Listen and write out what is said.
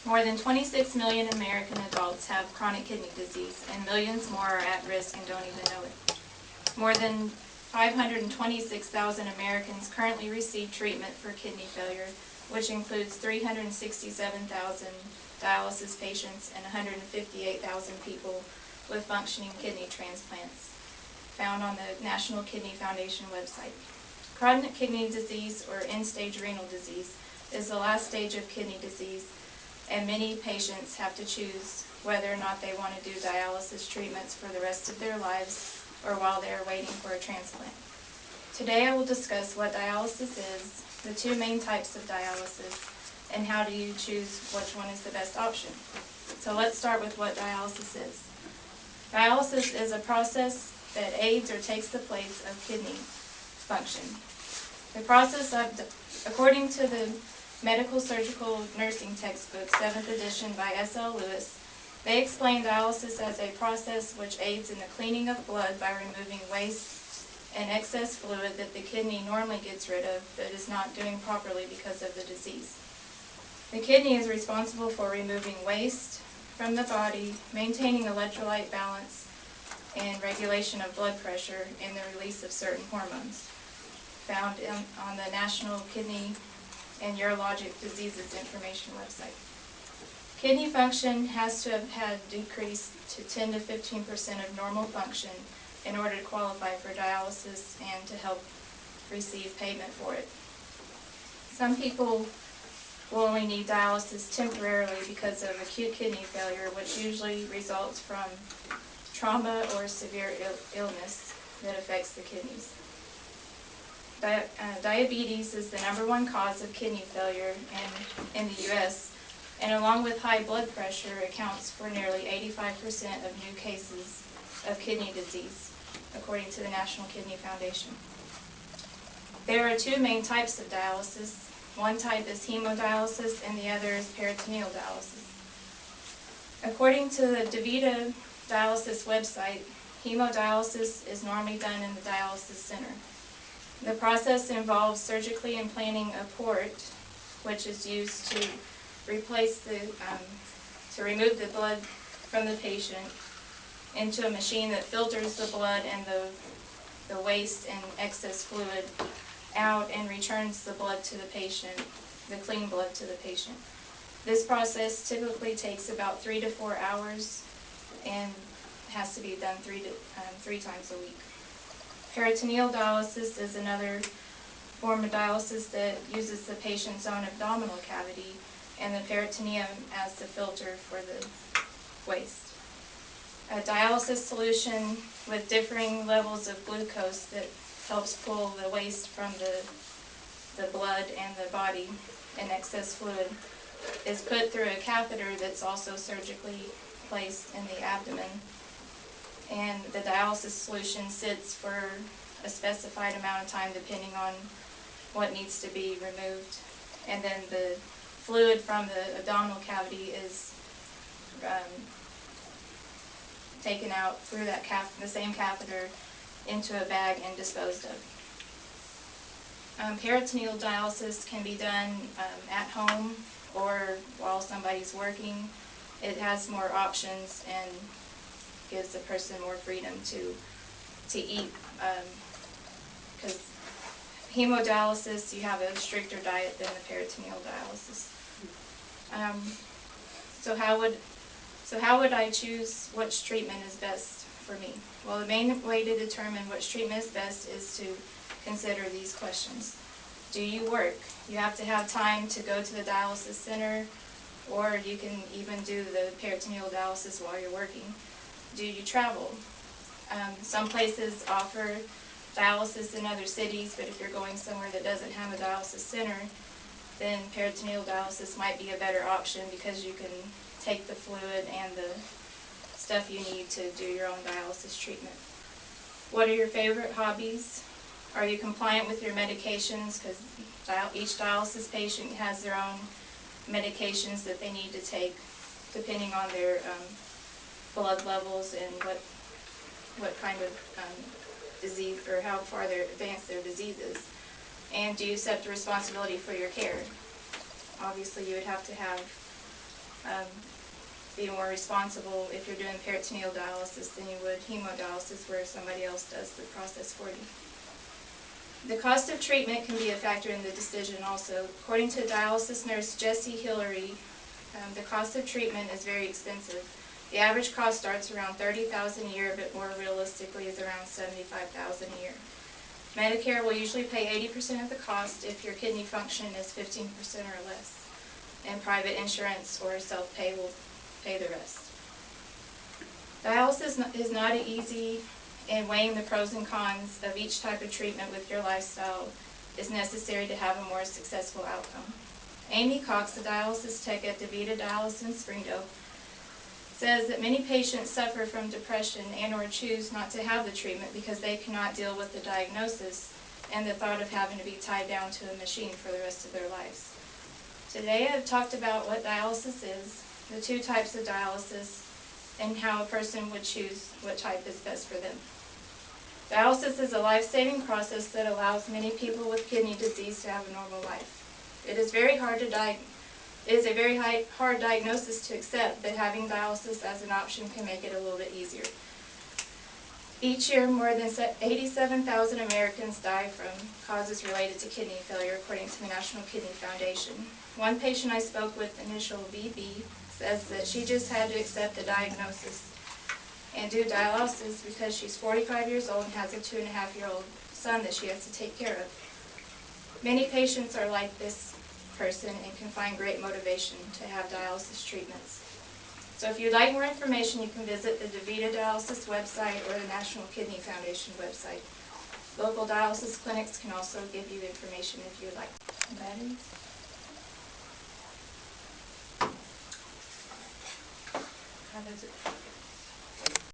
More than 26 million American adults have chronic kidney disease, and millions more are at risk and don't even know it. More than 526,000 Americans currently receive treatment for kidney failure, which includes 367,000 dialysis patients and 158,000 people with functioning kidney transplants, found on the National Kidney Foundation website. Chronic kidney disease, or end-stage renal disease, is the last stage of kidney disease, and many patients have to choose whether or not they want to do dialysis treatments for the rest of their lives or while they are waiting for a transplant. Today I will discuss what dialysis is, the two main types of dialysis, and how do you choose which one is the best option. So let's start with what dialysis is. Dialysis is a process that aids or takes the place of kidney function. The process of, according to the Medical Surgical Nursing Textbook, 7th edition by S.L. Lewis, they explain dialysis as a process which aids in the cleaning of blood by removing waste and excess fluid that the kidney normally gets rid of but is not doing properly because of the disease. The kidney is responsible for removing waste from the body, maintaining electrolyte balance, and regulation of blood pressure and the release of certain hormones, found on the National Kidney and Urologic Diseases Information website. Kidney function has to have had decreased to 10 to 15% of normal function in order to qualify for dialysis and to help receive payment for it. Some people will only need dialysis temporarily because of acute kidney failure, which usually results from trauma or severe illness that affects the kidneys. Diabetes is the #1 cause of kidney failure in the U.S., and along with high blood pressure accounts for nearly 85% of new cases of kidney disease, according to the National Kidney Foundation. There are two main types of dialysis. One type is hemodialysis and the other is peritoneal dialysis. According to the DaVita dialysis website, hemodialysis is normally done in the dialysis center. The process involves surgically implanting a port, which is used to replace to remove the blood from the patient, into a machine that filters the blood and the waste and excess fluid out and returns the blood to the patient, the clean blood to the patient. This process typically takes about 3 to 4 hours and has to be done three times a week. Peritoneal dialysis is another form of dialysis that uses the patient's own abdominal cavity and the peritoneum as the filter for the waste. A dialysis solution with differing levels of glucose that helps pull the waste from the blood and the body and excess fluid is put through a catheter that's also surgically placed in the abdomen, and the dialysis solution sits for a specified amount of time depending on what needs to be removed, and then the fluid from the abdominal cavity is taken out through that the same catheter into a bag and disposed of. Peritoneal dialysis can be done at home or while somebody's working. It has more options and gives the person more freedom to eat, because hemodialysis, you have a stricter diet than the peritoneal dialysis. So how would I choose which treatment is best for me? Well, the main way to determine which treatment is best is to consider these questions. Do you work? You have to have time to go to the dialysis center, or you can even do the peritoneal dialysis while you're working. Do you travel? Some places offer dialysis in other cities, but if you're going somewhere that doesn't have a dialysis center, then peritoneal dialysis might be a better option because you can take the fluid and the stuff you need to do your own dialysis treatment. What are your favorite hobbies? Are you compliant with your medications? Because each dialysis patient has their own medications that they need to take depending on their blood levels and what kind of disease or how far advanced their disease is. And do you accept the responsibility for your care? Obviously you would have to have be more responsible if you're doing peritoneal dialysis than you would hemodialysis, where somebody else does the process for you. The cost of treatment can be a factor in the decision also. According to dialysis nurse Jessie Hillary, the cost of treatment is very expensive. The average cost starts around $30,000 a year, but more realistically is around $75,000 a year. Medicare will usually pay 80% of the cost if your kidney function is 15% or less, and private insurance or self-pay will pay the rest. Dialysis is not easy, and weighing the pros and cons of each type of treatment with your lifestyle is necessary to have a more successful outcome. Amy Cox, a dialysis tech at DaVita Dialysis in Springdale, says that many patients suffer from depression and or choose not to have the treatment because they cannot deal with the diagnosis and the thought of having to be tied down to a machine for the rest of their lives. Today I've talked about what dialysis is, the two types of dialysis, and how a person would choose what type is best for them. Dialysis is a life-saving process that allows many people with kidney disease to have a normal life. It is very hard to It is a very hard diagnosis to accept, but having dialysis as an option can make it a little bit easier. Each year, more than 87,000 Americans die from causes related to kidney failure, according to the National Kidney Foundation. One patient I spoke with, initial VB, says that she just had to accept the diagnosis and do dialysis because she's 45 years old and has a 2.5-year-old son that she has to take care of. Many patients are like this person and can find great motivation to have dialysis treatments. So if you'd like more information, you can visit the DaVita Dialysis website or the National Kidney Foundation website. Local dialysis clinics can also give you information if you'd like. Batteries. How does it?